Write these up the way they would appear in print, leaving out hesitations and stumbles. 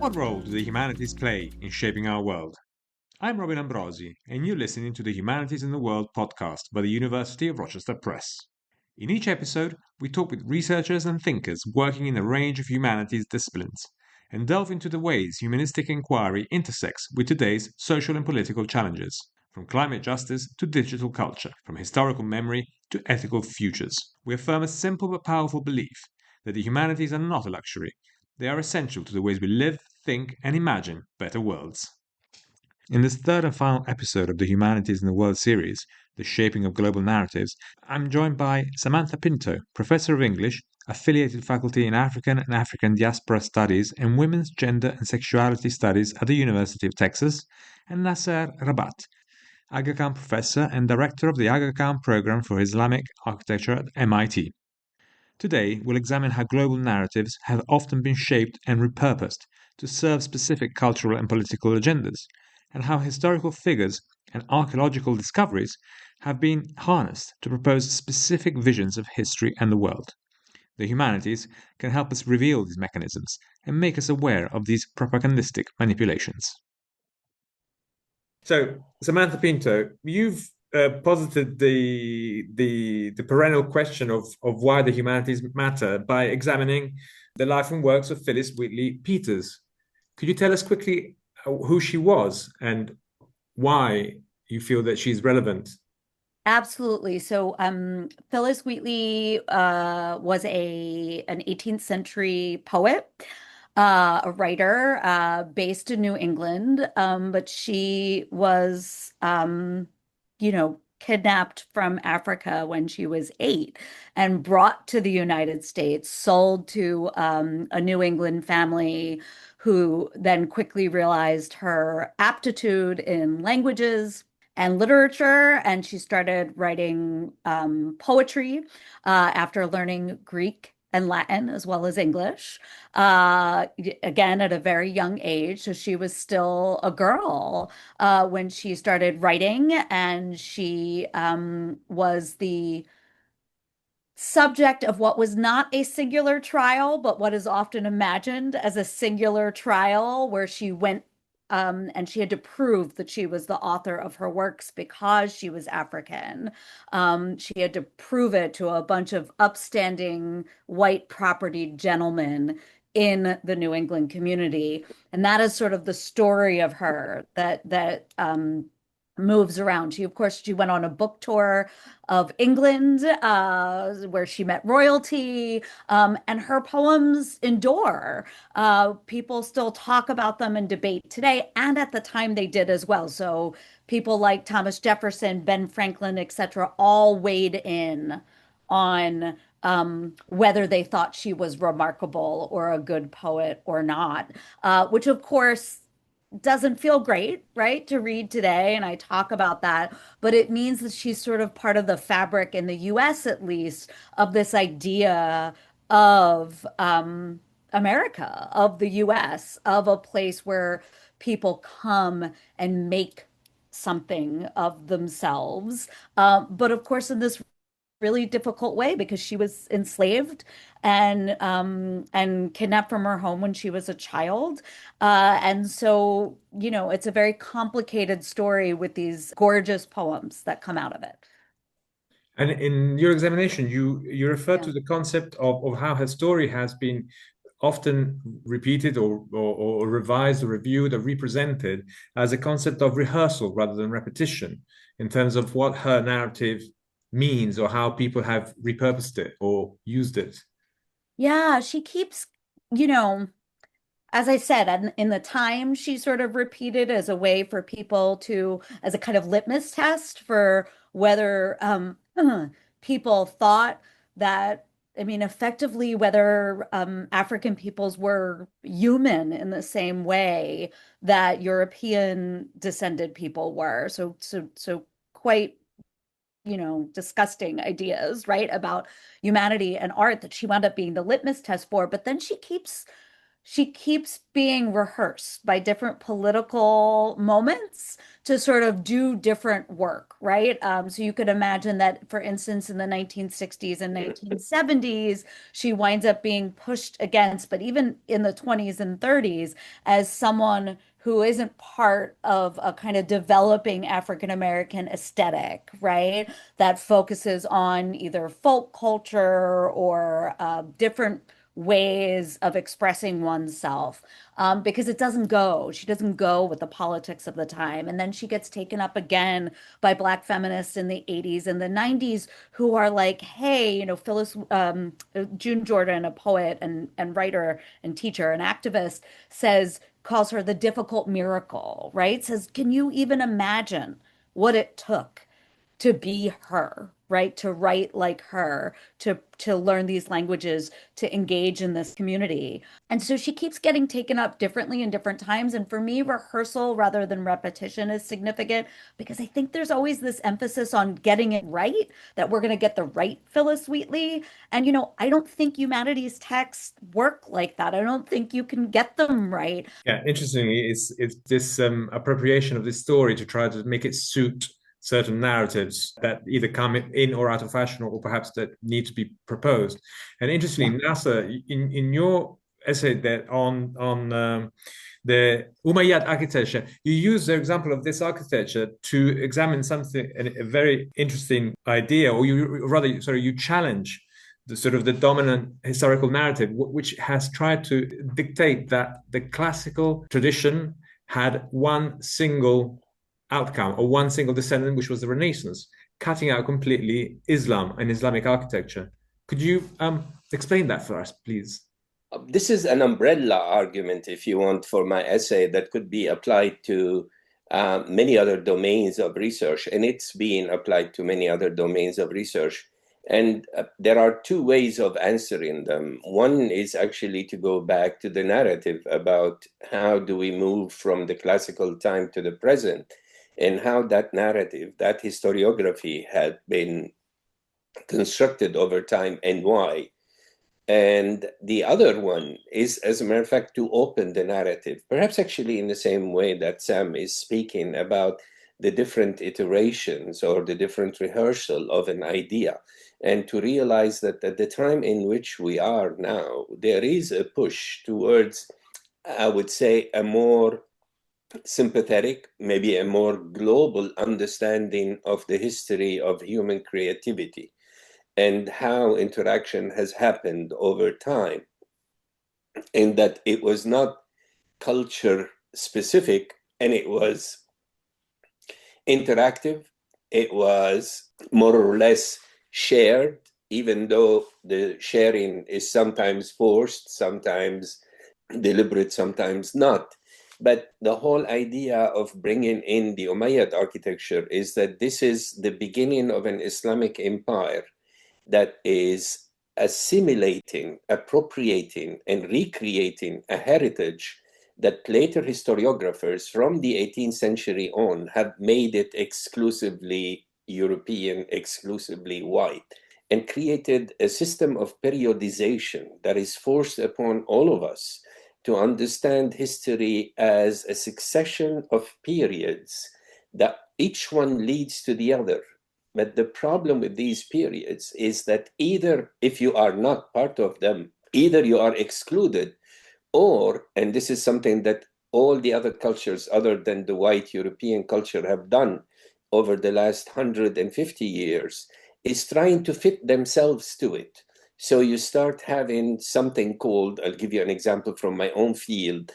What role do the humanities play in shaping our world? I'm Robin Ambrosi, and you're listening to the Humanities in the World podcast by the University of Rochester Press. In each episode, we talk with researchers and thinkers working in a range of humanities disciplines and delve into the ways humanistic inquiry intersects with today's social and political challenges, from climate justice to digital culture, from historical memory to ethical futures. We affirm a simple but powerful belief that the humanities are not a luxury. They are essential to the ways we live, think, and imagine better worlds. In this third and final episode of the Humanities in the World series, The Shaping of Global Narratives, I'm joined by Samantha Pinto, Professor of English, affiliated faculty in African and African Diaspora Studies and Women's Gender and Sexuality Studies at the University of Texas, and Nasser Rabbat, Aga Khan Professor and Director of the Aga Khan Program for Islamic Architecture at MIT. Today, we'll examine how global narratives have often been shaped and repurposed to serve specific cultural and political agendas, and how historical figures and archaeological discoveries have been harnessed to propose specific visions of history and the world. The humanities can help us reveal these mechanisms and make us aware of these propagandistic manipulations. So, Samantha Pinto, you've posited the perennial question of why the humanities matter by examining the life and works of Phyllis Wheatley Peters. Could you tell us quickly who she was and why you feel that she's relevant? Absolutely. So, Phyllis Wheatley was an 18th century poet, a writer based in New England, but she was, kidnapped from Africa when she was 8 and brought to the United States, sold to a New England family who then quickly realized her aptitude in languages and literature, and she started writing poetry after learning Greek and Latin as well as English, again at a very young age. So she was still a girl when she started writing, and she was the subject of what was not a singular trial, but what is often imagined as a singular trial, where she went and she had to prove that she was the author of her works because she was African. She had to prove it to a bunch of upstanding white property gentlemen in the New England community. And that is sort of the story of her that moves around. Of course, she went on a book tour of England, where she met royalty, and her poems endure. People still talk about them and debate today, and at the time they did as well. So people like Thomas Jefferson, Ben Franklin, etc., all weighed in on whether they thought she was remarkable or a good poet or not, which of course doesn't feel great, right, to read today. And I talk about that, but it means that she's sort of part of the fabric in the US, at least, of this idea of America, of the US, of a place where people come and make something of themselves. But of course, in this really difficult way, because she was enslaved and kidnapped from her home when she was a child. And so, it's a very complicated story with these gorgeous poems that come out of it. And in your examination, you refer Yeah. to the concept of how her story has been often repeated or revised or reviewed or represented as a concept of rehearsal rather than repetition in terms of what her narrative means or how people have repurposed it or used it. Yeah, she keeps, you know, as I said, in the time, she sort of repeated as a way for people to, as a kind of litmus test for whether people thought that, I mean, effectively, whether African peoples were human in the same way that European descended people were. So quite, disgusting ideas, right, about humanity and art that she wound up being the litmus test for. But then she keeps she keeps being rehearsed by different political moments to sort of do different work, right? So you could imagine that, for instance, in the 1960s and 1970s, she winds up being pushed against, but even in the 20s and 30s, as someone who isn't part of a kind of developing African American aesthetic, right? That focuses on either folk culture or different ways of expressing oneself, because it doesn't go. She doesn't go with the politics of the time. And then she gets taken up again by Black feminists in the 80s and the 90s who are like, hey, Phyllis, June Jordan, a poet and writer and teacher and activist, calls her the difficult miracle, right? Says, can you even imagine what it took to be her, right? To write like her, to learn these languages, to engage in this community. And so she keeps getting taken up differently in different times. And for me, rehearsal rather than repetition is significant because I think there's always this emphasis on getting it right, that we're going to get the right Phyllis Wheatley. And I don't think humanities texts work like that. I don't think you can get them right. Yeah, interestingly, it's this appropriation of this story to try to make it suit certain narratives that either come in or out of fashion, or perhaps that need to be proposed. And interestingly, Nasser, in your essay that on the Umayyad architecture, you use the example of this architecture to examine something, a very interesting idea, or you challenge the sort of the dominant historical narrative, which has tried to dictate that the classical tradition had one single outcome or one single descendant, which was the Renaissance, cutting out completely Islam and Islamic architecture. Could you explain that for us, please? This is an umbrella argument, if you want, for my essay that could be applied to many other domains of research, and it's being applied to many other domains of research. And there are two ways of answering them. One is actually to go back to the narrative about how do we move from the classical time to the present, and how that narrative, that historiography had been constructed over time and why. And the other one is, as a matter of fact, to open the narrative, perhaps actually in the same way that Sam is speaking about the different iterations or the different rehearsal of an idea, and to realize that at the time in which we are now, there is a push towards, I would say, a more sympathetic, maybe a more global understanding of the history of human creativity and how interaction has happened over time, and that it was not culture specific and it was interactive, it was more or less shared, even though the sharing is sometimes forced, sometimes deliberate, sometimes not. But the whole idea of bringing in the Umayyad architecture is that this is the beginning of an Islamic empire that is assimilating, appropriating, and recreating a heritage that later historiographers from the 18th century on have made it exclusively European, exclusively white, and created a system of periodization that is forced upon all of us to understand history as a succession of periods that each one leads to the other. But the problem with these periods is that either, if you are not part of them, either you are excluded, or, and this is something that all the other cultures other than the white European culture have done over the last 150 years, is trying to fit themselves to it. So you start having something called, I'll give you an example from my own field,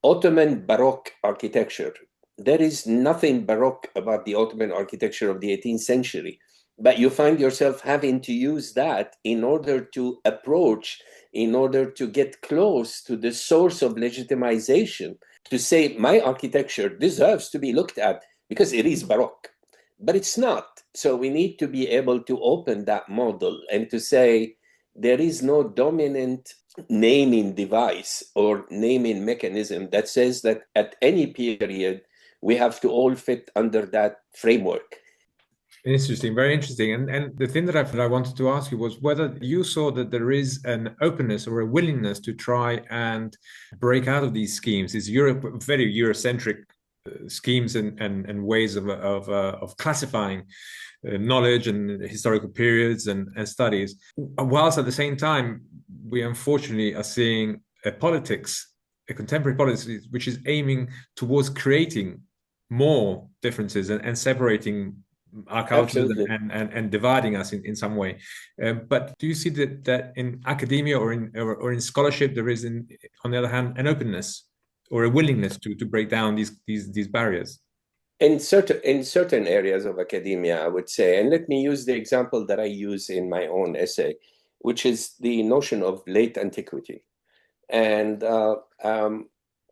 Ottoman Baroque architecture. There is nothing Baroque about the Ottoman architecture of the 18th century, but you find yourself having to use that in order to approach, in order to get close to the source of legitimization, to say my architecture deserves to be looked at because it is Baroque, but it's not. So we need to be able to open that model and to say there is no dominant naming device or naming mechanism that says that at any period we have to all fit under that framework. Interesting, very interesting. And the thing that I wanted to ask you was whether you saw that there is an openness or a willingness to try and break out of these schemes, these very Eurocentric schemes and ways of classifying knowledge and historical periods and studies, whilst at the same time we unfortunately are seeing a contemporary politics, which is aiming towards creating more differences and separating our cultures Absolutely. and dividing us in some way. But do you see that in academia or in scholarship there is, on the other hand, an openness or a willingness to break down these barriers? In certain areas of academia, I would say, and let me use the example that I use in my own essay, which is the notion of late antiquity. And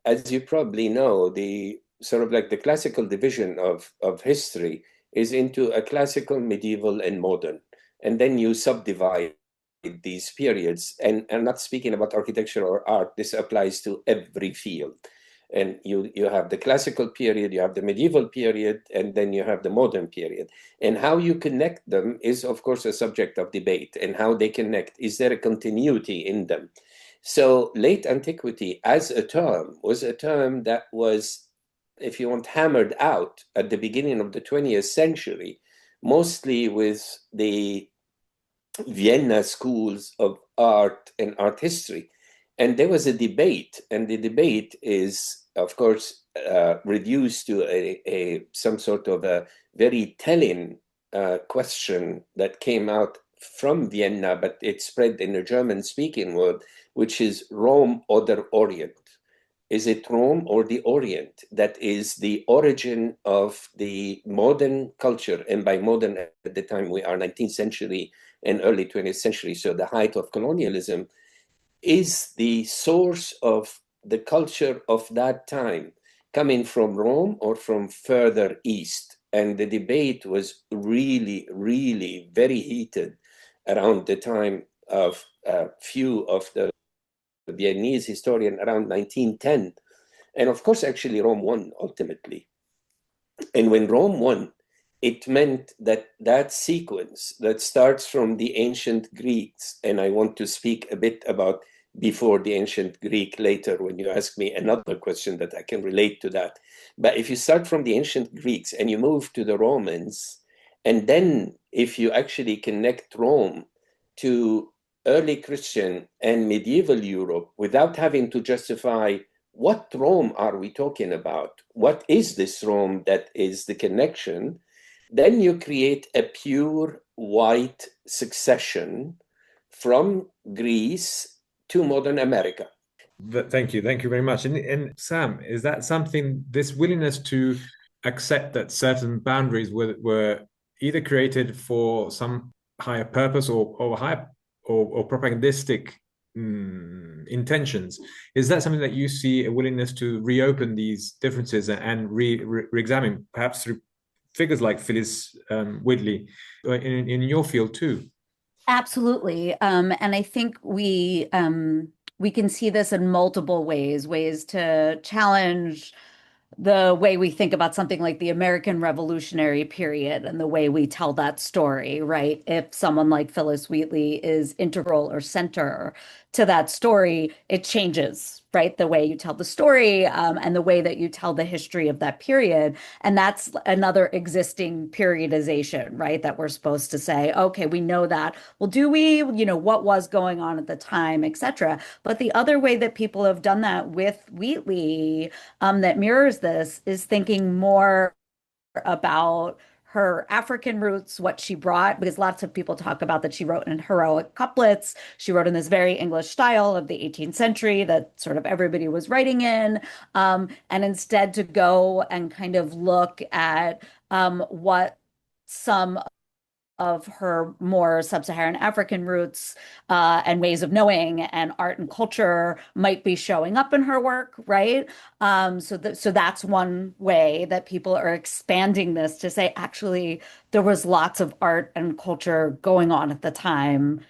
as you probably know, the sort of like the classical division of history is into a classical, medieval, and modern. And then you subdivide these periods. And I'm not speaking about architecture or art, this applies to every field. And you have the classical period, you have the medieval period, and then you have the modern period. And how you connect them is, of course, a subject of debate. And how they connect, is there a continuity in them? So late antiquity as a term was a term that was, if you want, hammered out at the beginning of the 20th century, mostly with the Vienna schools of art and art history. And there was a debate, and the debate is, of course, reduced to some sort of a very telling question that came out from Vienna, but it spread in the German-speaking world, which is Rome or the Orient. Is it Rome or the Orient that is the origin of the modern culture? And by modern, at the time, we are 19th century and early 20th century, so the height of colonialism, is the source of the culture of that time coming from Rome or from further east? And the debate was really, really very heated around the time of a few of the Viennese historian around 1910. And of course, actually, Rome won ultimately. And when Rome won, it meant that that sequence that starts from the ancient Greeks, and I want to speak a bit about before the ancient Greek later when you ask me another question that I can relate to that. But if you start from the ancient Greeks and you move to the Romans, and then if you actually connect Rome to early Christian and medieval Europe without having to justify what Rome are we talking about? What is this Rome that is the connection? Then you create a pure white succession from Greece to modern America. Thank you very much. And Sam, is that something, this willingness to accept that certain boundaries were either created for some higher purpose or higher or propagandistic intentions? Is that something that you see a willingness to reopen these differences and re-examine, perhaps through figures like Phyllis Wheatley in your field too? Absolutely. And I think we can see this in multiple ways to challenge the way we think about something like the American Revolutionary period and the way we tell that story, right? If someone like Phyllis Wheatley is integral or center to that story, it changes, right? The way you tell the story, and the way that you tell the history of that period. And that's another existing periodization, right? That we're supposed to say, okay, we know that. Well, do we, what was going on at the time, et cetera. But the other way that people have done that with Wheatley, that mirrors this, is thinking more about her African roots, what she brought, because lots of people talk about that she wrote in heroic couplets. She wrote in this very English style of the 18th century that sort of everybody was writing in. And instead to go and kind of look at what some of her more sub-Saharan African roots and ways of knowing and art and culture might be showing up in her work, right? So that's one way that people are expanding this to say, actually, there was lots of art and culture going on at the time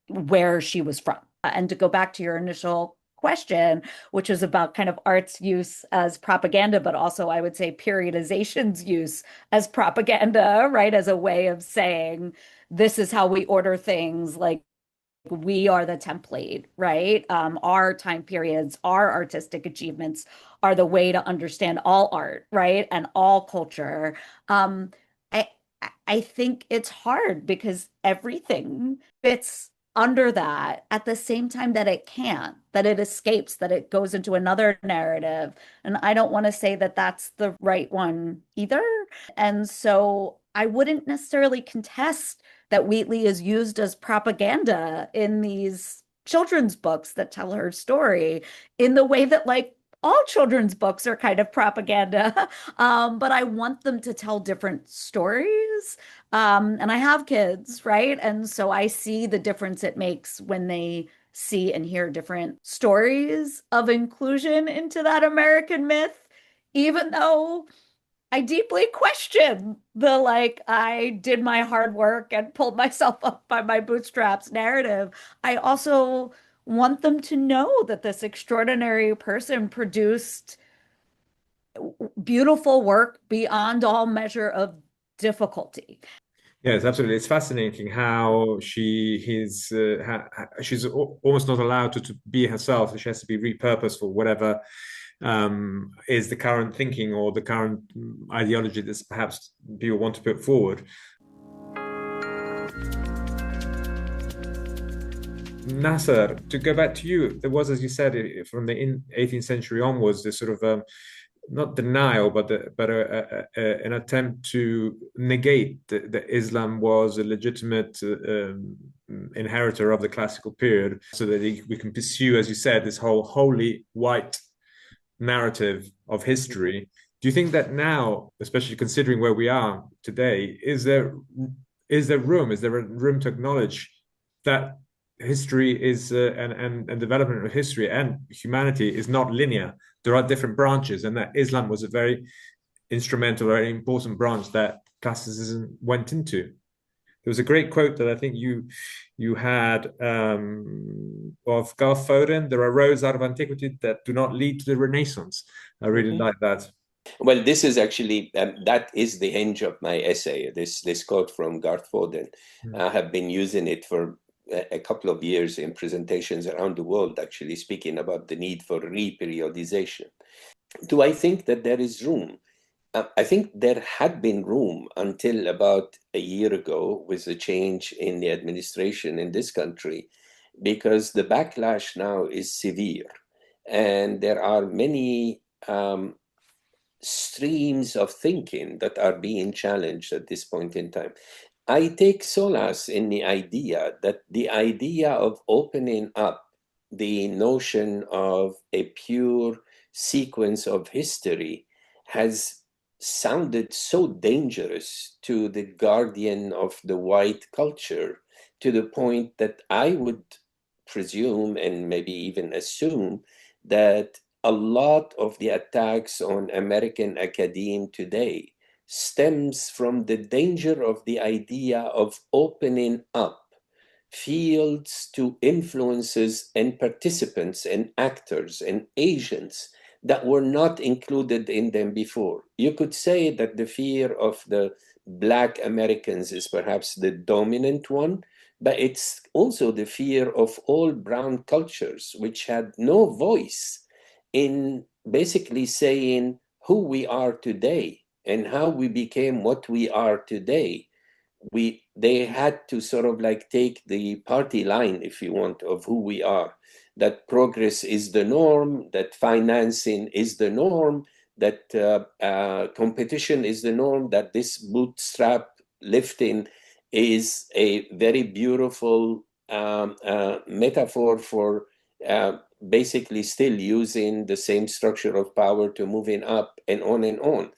where she was from. And to go back to your initial question, which is about kind of art's use as propaganda, but also I would say periodization's use as propaganda, right? As a way of saying, this is how we order things, like we are the template, right? Our time periods, our artistic achievements are the way to understand all art, right? And all culture. I I think it's hard because everything fits under that at the same time that it can't, that it escapes, that it goes into another narrative. And I don't want to say that that's the right one either. And so I wouldn't necessarily contest that Wheatley is used as propaganda in these children's books that tell her story in the way that, like, all children's books are kind of propaganda. But I want them to tell different stories. And I have kids, right? And so I see the difference it makes when they see and hear different stories of inclusion into that American myth, even though I deeply question the, like, I did my hard work and pulled myself up by my bootstraps narrative. I also want them to know that this extraordinary person produced beautiful work beyond all measure of difficulty. Yes, absolutely. It's fascinating how she's almost not allowed to be herself. She has to be repurposed for whatever is the current thinking or the current ideology that perhaps people want to put forward. Nasser, to go back to you, there was, as you said, from the 18th century onwards, this sort of not denial, but an attempt to negate that Islam was a legitimate inheritor of the classical period, so that we can pursue, as you said, this whole holy white narrative of history. Do you think that now, especially considering where we are today, is there a room to acknowledge that history is and development of history and humanity is not linear? There are different branches, and that Islam was a very instrumental, very important branch that classicism went into. There was a great quote that I think you had of Garth Foden. There are roads out of antiquity that do not lead to the Renaissance. I really like that. Well, this is actually that is the hinge of my essay. This quote from Garth Foden. I have been using it for a couple of years in presentations around the world, actually speaking about the need for reperiodization. Do I think that there is room? I think there had been room until about a year ago with the change in the administration in this country, because the backlash now is severe. And there are many streams of thinking that are being challenged at this point in time. I take solace in the idea of opening up the notion of a pure sequence of history has sounded so dangerous to the guardian of the white culture, to the point that I would presume and maybe even assume that a lot of the attacks on American academe today stems from the danger of the idea of opening up fields to influences and participants and actors and agents that were not included in them before. You could say that the fear of the Black Americans is perhaps the dominant one, but it's also the fear of all brown cultures, which had no voice in basically saying who we are today and how we became what we are today. They had to sort of like take the party line, if you want, of who we are, that progress is the norm, that financing is the norm, that competition is the norm, that this bootstrap lifting is a very beautiful metaphor for basically still using the same structure of power to moving up and on and on.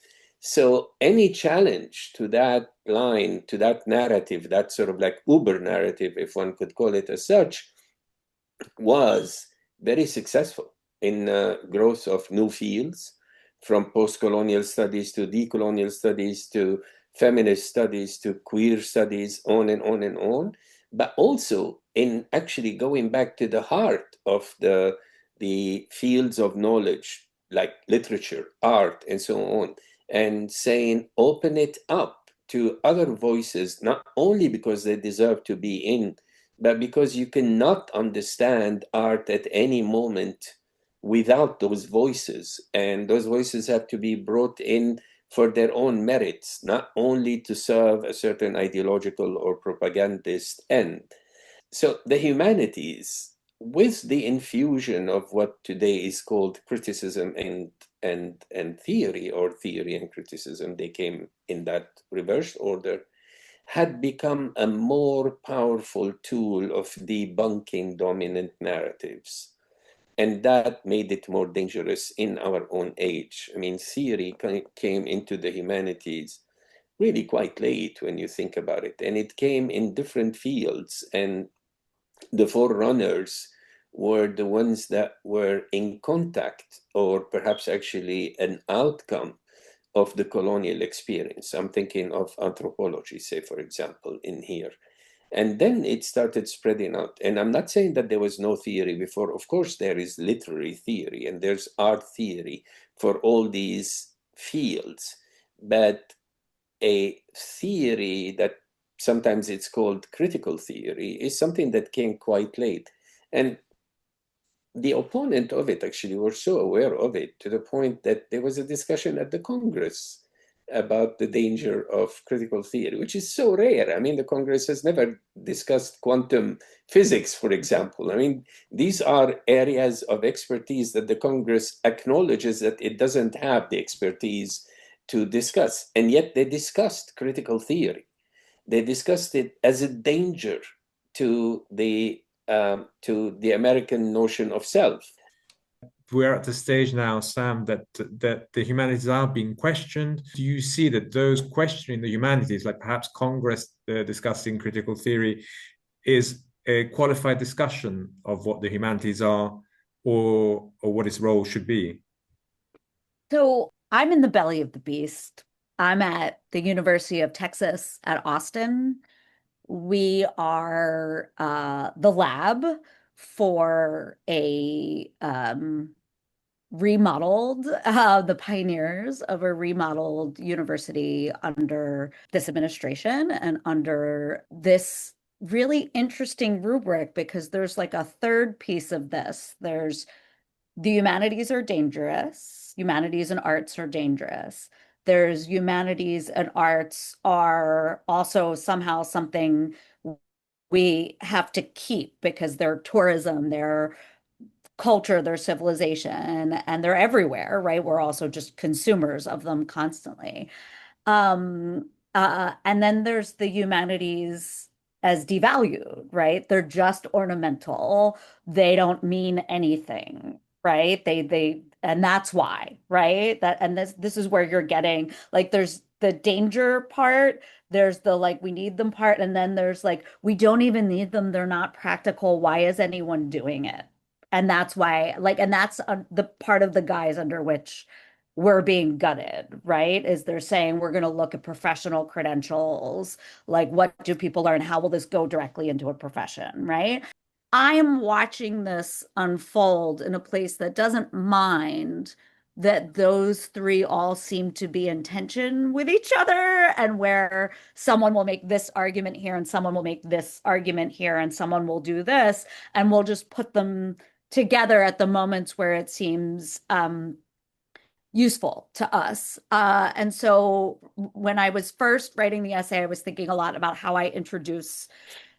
So any challenge to that line, to that narrative, that sort of like Uber narrative, if one could call it as such, was very successful in growth of new fields, from post-colonial studies to decolonial studies to feminist studies to queer studies, on and on and on, but also in actually going back to the heart of the the fields of knowledge like literature, art, and so on, and saying open it up to other voices, not only because they deserve to be in, but because you cannot understand art at any moment without those voices. And those voices have to be brought in for their own merits, not only to serve a certain ideological or propagandist end. So the humanities, with the infusion of what today is called criticism and theory, or theory and criticism, they came in that reversed order, had become a more powerful tool of debunking dominant narratives. And that made it more dangerous in our own age. I mean, theory came into the humanities really quite late when you think about it. And it came in different fields. And the forerunners were the ones that were in contact, or perhaps actually an outcome of the colonial experience. I'm thinking of anthropology, say, for example, in here. And then it started spreading out. And I'm not saying that there was no theory before. Of course, there is literary theory and there's art theory for all these fields. But a theory that sometimes it's called critical theory is something that came quite late. And the opponent of it actually were so aware of it to the point that there was a discussion at the Congress about the danger of critical theory, which is so rare. I mean, the Congress has never discussed quantum physics, for example. I mean, these are areas of expertise that the Congress acknowledges that it doesn't have the expertise to discuss. And yet they discussed critical theory. They discussed it as a danger to the American notion of self. We're at the stage now, Sam, that the humanities are being questioned. Do you see that those questioning the humanities, like perhaps Congress discussing critical theory, is a qualified discussion of what the humanities are, or what its role should be? So I'm in the belly of the beast. I'm at the University of Texas at Austin. We are the lab for a remodeled, the pioneers of a remodeled university under this administration and under this really interesting rubric, because there's like a third piece of this. There's the humanities are dangerous. Humanities and arts are dangerous. There's humanities and arts are also somehow something we have to keep because they're tourism, they're culture, their civilization, and they're everywhere, right? We're also just consumers of them constantly. And then there's the humanities as devalued, right? They're just ornamental. They don't mean anything, right? And that's why, right? That, and this is where you're getting, like, there's the danger part, there's the like we need them part, and then there's like we don't even need them, they're not practical, why is anyone doing it? And that's why, like, and that's the part of the guise under which we're being gutted, right? Is they're saying we're going to look at professional credentials, like what do people learn? How will this go directly into a profession, right? I am watching this unfold in a place that doesn't mind that those three all seem to be in tension with each other, and where someone will make this argument here and someone will make this argument here and someone will do this, and we'll just put them together at the moments where it seems useful to us. And so when I was first writing the essay, I was thinking a lot about how I introduce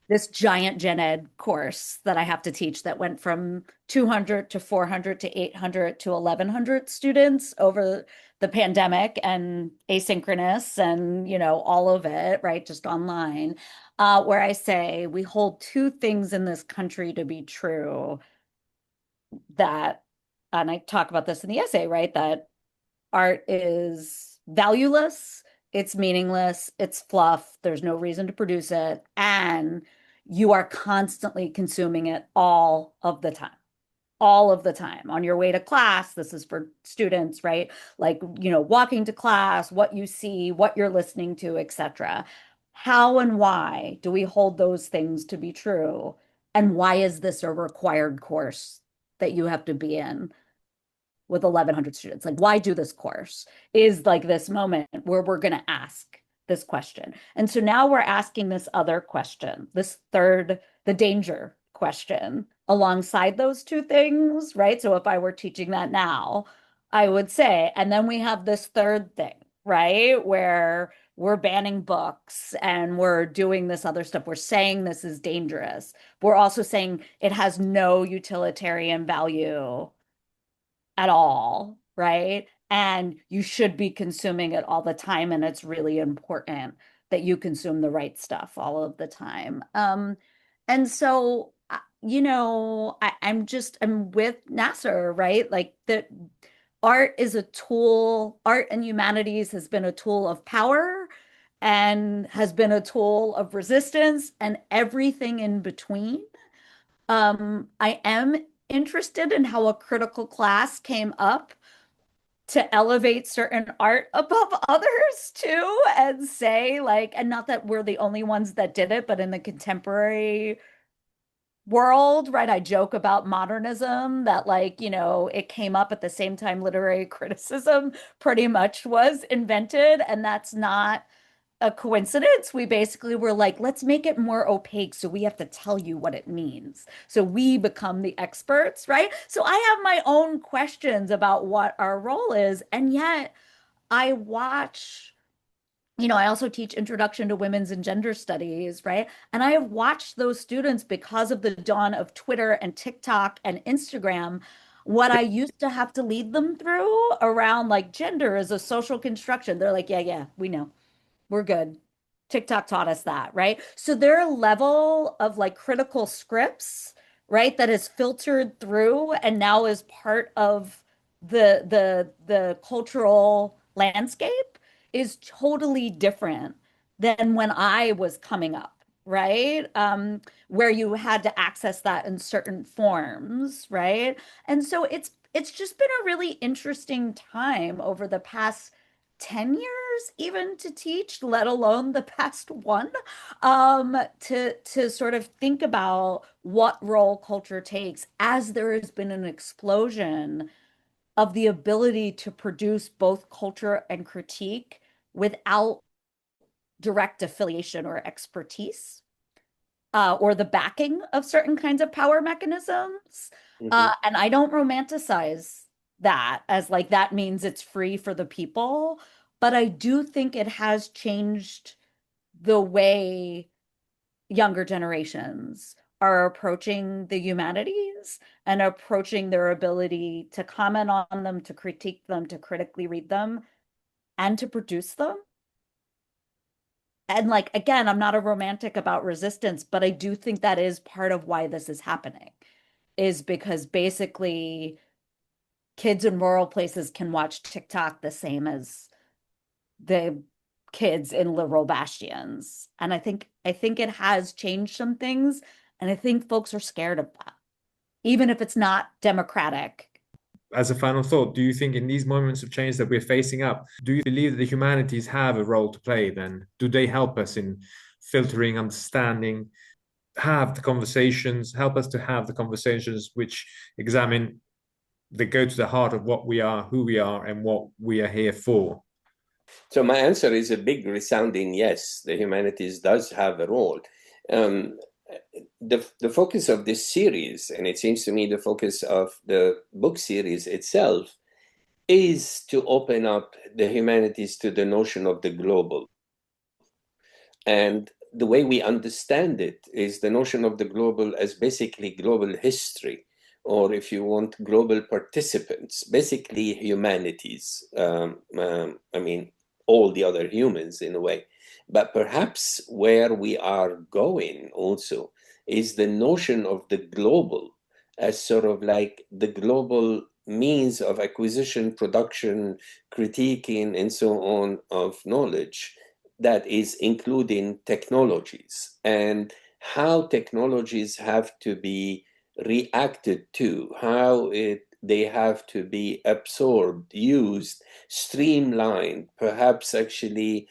this giant gen ed course that I have to teach that went from 200 to 400 to 800 to 1100 students over the pandemic and asynchronous and, you know, all of it, right? Just online, where I say we hold two things in this country to be true that, and I talk about this in the essay, right? That art is valueless, it's meaningless, it's fluff, there's no reason to produce it, and you are constantly consuming it all of the time. All of the time on your way to class. This is for students, right? Like, you know, walking to class, what you see, what you're listening to, etc. How and why do we hold those things to be true? And why is this a required course that you have to be in with 1,100 students. Like, why do this course? Is like this moment where we're going to ask this question. And so now we're asking this other question, this third, the danger question alongside those two things, right? So if I were teaching that now, I would say, and then we have this third thing, right? Where we're banning books and we're doing this other stuff. We're saying this is dangerous. We're also saying it has no utilitarian value at all, right? And you should be consuming it all the time. And it's really important that you consume the right stuff all of the time. And so, I'm with Nasser, right? Like that art is a tool, art and humanities has been a tool of power and has been a tool of resistance and everything in between. I am interested in how a critical class came up to elevate certain art above others too, and say like, and not that we're the only ones that did it, but in the contemporary world, right? I joke about modernism that like, it came up at the same time literary criticism pretty much was invented, and that's not a coincidence. We basically were like, let's make it more opaque so we have to tell you what it means. So we become the experts, right? So I have my own questions about what our role is. And yet I watch, I also teach Introduction to Women's and Gender Studies, right? And I have watched those students because of the dawn of Twitter and TikTok and Instagram. What I used to have to lead them through around like gender is a social construction. They're like, yeah, yeah, we know, we're good. TikTok taught us that, right? So their level of like critical scripts, right, that is filtered through and now is part of the cultural landscape is totally different than when I was coming up, right? Where you had to access that in certain forms, right? And so it's just been a really interesting time over the past 10 years even to teach, let alone the past one, to sort of think about what role culture takes as there has been an explosion of the ability to produce both culture and critique without direct affiliation or expertise, or the backing of certain kinds of power mechanisms. And I don't romanticize that as like that means it's free for the people, but I do think it has changed the way younger generations are approaching the humanities and approaching their ability to comment on them, to critique them, to critically read them, and to produce them. And like, again, I'm not a romantic about resistance, but I do think that is part of why this is happening, is because basically kids in rural places can watch TikTok the same as the kids in liberal bastions. And I think it has changed some things, and I think folks are scared of that, even if it's not democratic. As a final thought, do you think in these moments of change that we're facing up, do you believe that the humanities have a role to play then? Do they help us in filtering, understanding, have the conversations, help us to have the conversations which examine, that go to the heart of what we are, who we are, and what we are here for? So my answer is a big resounding yes. The humanities does have a role. The focus of this series, and it seems to me the focus of the book series itself, is to open up the humanities to the notion of the global. And the way we understand it is the notion of the global as basically global history, or if you want, global participants, basically humanities. I mean, all the other humans in a way. But perhaps where we are going also is the notion of the global as sort of like the global means of acquisition, production, critiquing, and so on of knowledge, that is including technologies and how technologies have to be reacted to, how they have to be absorbed, used, streamlined, perhaps actually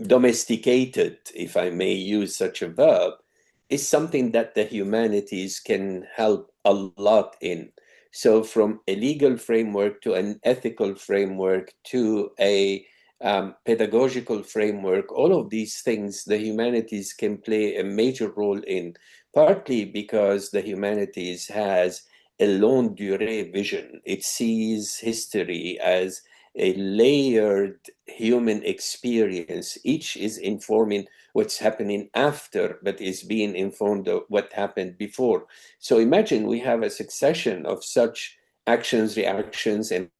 domesticated, if I may use such a verb, is something that the humanities can help a lot in. So from a legal framework to an ethical framework to a pedagogical framework, all of these things the humanities can play a major role in, partly because the humanities has a longue durée vision. It sees history as a layered human experience. Each is informing what's happening after, but is being informed of what happened before. So imagine we have a succession of such actions, reactions, and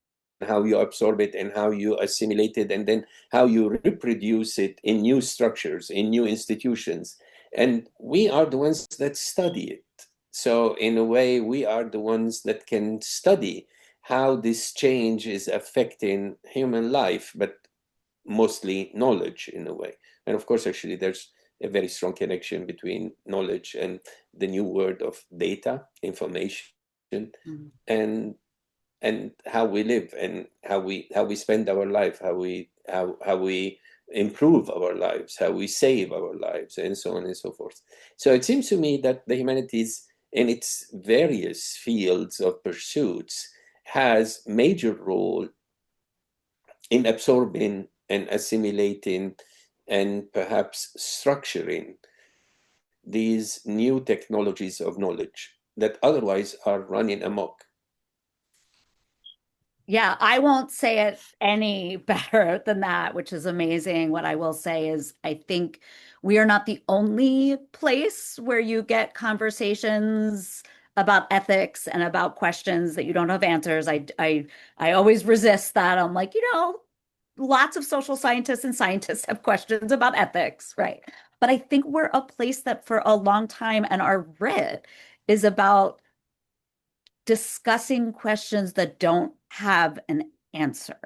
how you absorb it and how you assimilate it, and then how you reproduce it in new structures, in new institutions. And we are the ones that study it. So in a way, we are the ones that can study how this change is affecting human life, but mostly knowledge in a way. And of course, actually, there's a very strong connection between knowledge and the new word of data, information, and how we live and how we spend our life, how we improve our lives, how we save our lives, and so on and so forth. So it seems to me that the humanities in its various fields of pursuits has major role in absorbing and assimilating and perhaps structuring these new technologies of knowledge that otherwise are running amok. Yeah, I won't say it any better than that, which is amazing. What I will say is, I think we are not the only place where you get conversations about ethics and about questions that you don't have answers. I always resist that. I'm like, lots of social scientists and scientists have questions about ethics, right? But I think we're a place that for a long time, and our writ is about discussing questions that don't have an answer.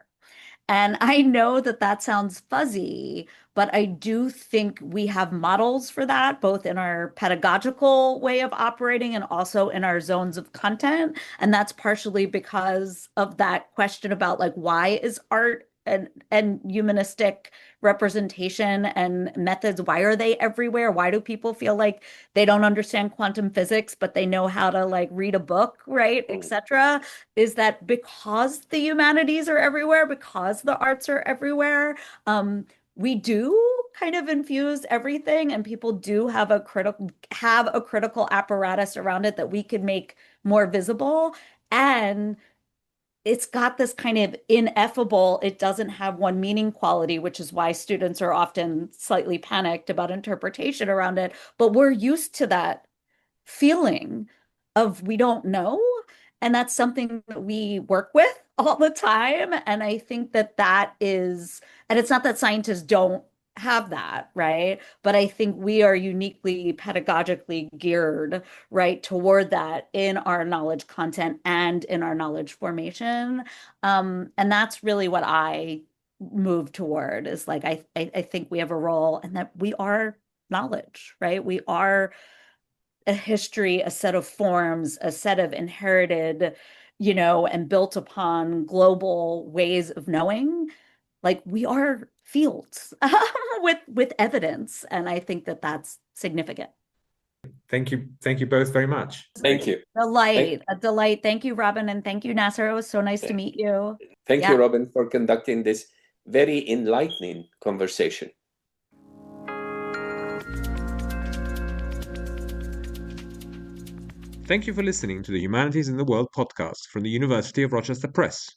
And I know that that sounds fuzzy, but I do think we have models for that, both in our pedagogical way of operating and also in our zones of content. And that's partially because of that question about like, why is art and humanistic representation and methods, why are they everywhere? Why do people feel like they don't understand quantum physics, but they know how to like read a book, right, etc.? Is that because the humanities are everywhere, because the arts are everywhere? We do kind of infuse everything, and people do have a critical apparatus around it that we could make more visible. And it's got this kind of ineffable, it doesn't have one meaning quality, which is why students are often slightly panicked about interpretation around it. But we're used to that feeling of we don't know. And that's something that we work with all the time. And I think that that is, and it's not that scientists don't have that, right? But I think we are uniquely pedagogically geared, right, toward that in our knowledge content and in our knowledge formation. And that's really what I move toward is like, I think we have a role and that we are knowledge, right? We are a history, a set of forms, a set of inherited, and built upon global ways of knowing. Like we are fields with evidence, and I think that that's significant. Thank you both very much. Thank you. A delight. Thank you, Robin, and thank you, Nasser. It was so nice to meet you. Thank Yeah. you, Robin, for conducting this very enlightening conversation. Thank you for listening to the Humanities in the World podcast from the University of Rochester Press.